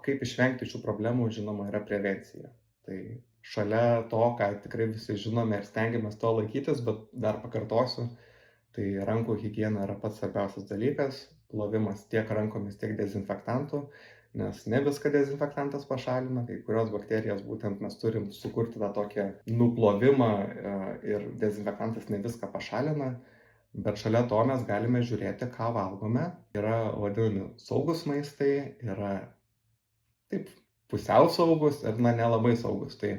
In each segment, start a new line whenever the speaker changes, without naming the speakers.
kaip išvengti šių problemų, žinoma, yra prevencija. Tai šalia to, ką tikrai visi žinome ir stengiamės to laikytis, bet dar pakartosiu, tai rankų higiena yra pats svarbiausias dalykas, plovimas tiek rankomis, tiek dezinfektantu, nes ne viską dezinfektantas pašalina, kai kurios bakterijas būtent mes turim sukurti tą tokią nuplovimą ir dezinfektantas ne viską pašalina, bet šalia to mes galime žiūrėti, ką valgome. Yra vadinami saugūs maistai, yra taip pusiau saugūs ir nelabai saugūs. Tai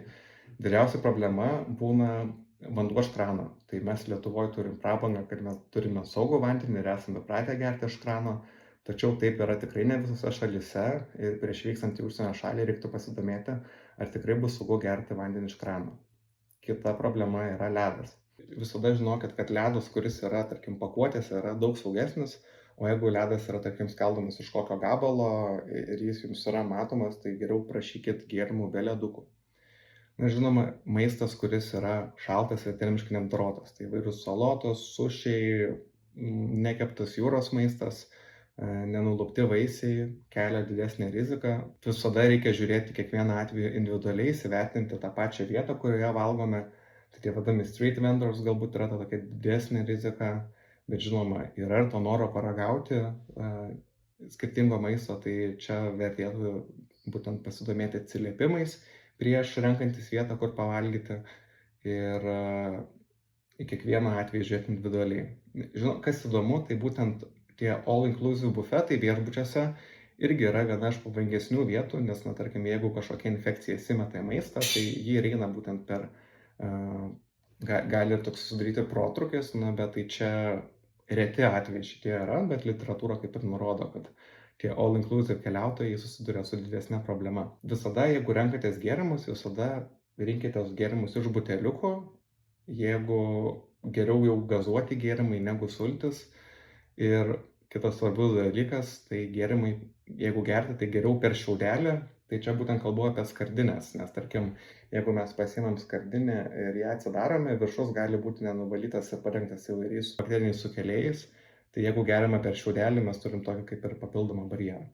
didžiausia problema būna vanduo iš krano. Tai mes Lietuvoj turim prabangą, kad mes turime saugų vandenį ir esame pratę gerti iš krano, tačiau taip yra tikrai ne visose šalyse ir prieš vykstant į užsienio šalį reiktų pasidomėti, ar tikrai bus saugu gerti vandenį iš krano. Kita problema yra ledas. Visada žinokit, kad ledas, kuris yra, tarkim, pakuotėse, yra daug saugesnis, o jeigu ledas yra, tarkim, skaldomas iš kokio gabalo ir jis jums yra matomas, tai geriau prašykit gėrimų be ledukų. Na, žinoma, maistas, kuris yra šaltas ir termiškai neapdorotas, tai įvairūs salotos, sušiai, nekeptas jūros maistas, nenulupti vaisiai kelia didesnę riziką. Visada reikia žiūrėti kiekvieną atvejį individualiai, įsivertinti tą pačią vietą, kurioje valgome. Tai tie vadinami street vendors galbūt yra ta tokia didesnė rizika, bet žinoma, yra ir to noro paragauti skirtingo maisto, tai čia vertėtų būtent pasidomėti atsiliepimais prieš renkantis vietą, kur pavalgyti ir į kiekvieną atvejį žiūrėti individualiai. Žinot, kas įdomu, tai būtent tie all-inclusive bufetai viešbučiuose irgi yra viena iš pavojingesnių vietų, nes, na, tarkim, jeigu kažkokia infekcija įsimeta į maistą, tai jį ir eina būtent per, gali toks susidaryti protrūkis, na, bet tai čia reti atvejai šitie yra, bet literatūra kaip ir nurodo, kad tie all-inclusive keliautojai susiduria su didesne problema. Visada, jeigu renkatės gėrimus, visada rinkitės gėrimus iš buteliukų, jeigu geriau jau gazuoti gėrimai negu sultis. Ir kitas svarbus dalykas, tai gėrimai, jeigu gerti, tai geriau per šiaudelį, tai čia būtent kalbu apie skardines, nes tarkim, jeigu mes pasiimam skardinę ir ją atsidarome, viršus gali būti nenuvalytas ir padengtas įvairiais bakteriniais sukėlėjais, tai jeigu geriame per šiaudelį, mes turim tokį kaip ir papildomą barjerą.